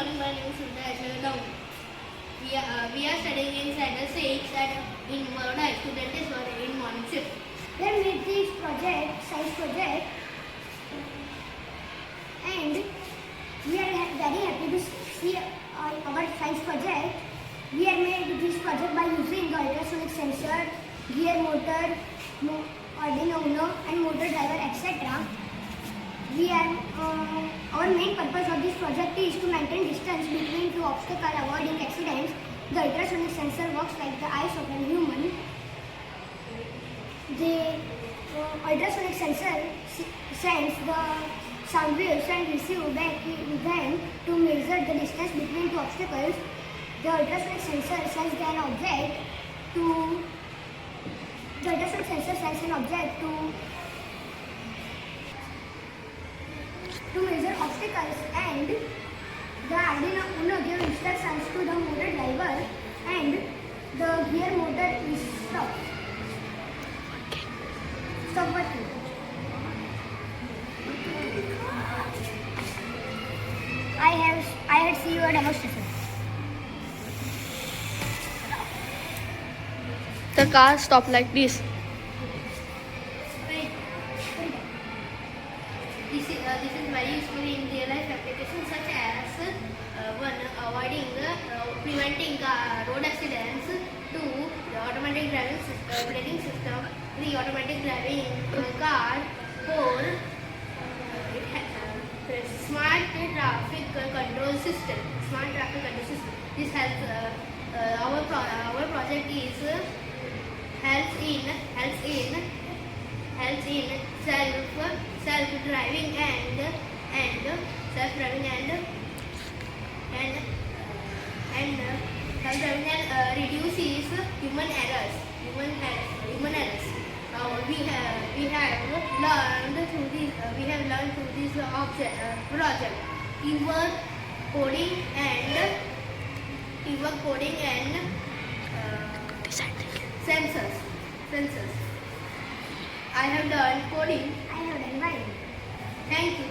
morning, my name is Sudha. We are studying in Standard 6 at Eng.Mor.Shift. Student is for Eng.Mor.Shift. We have made this project, science project, and we are very happy to see our science project. We have made this project by using the ultrasonic sensor, gear motor, Arduino and motor driver, etc. Our main purpose of this project is to maintain distance between two obstacles, avoiding accidents. The ultrasonic sensor works like the eyes of a human. The ultrasonic sensor sends the sound waves and receives back them to measure the distance between two obstacles. The ultrasonic sensor sends an object to measure obstacles, and the Arduino gives instructions to the motor driver, and the gear motor is stopped working. I had seen your demonstration. The car stopped like this. This is very useful in real life applications such as preventing road accidents, 2. The automatic driving system, braking system, 3. Automatic driving car, 4. Smart traffic control system. This helps. Our project is helps in self-driving and reduces human errors. We have learned through this project teamwork, coding and sensors. I have learned coding. I have done mine. Thank you.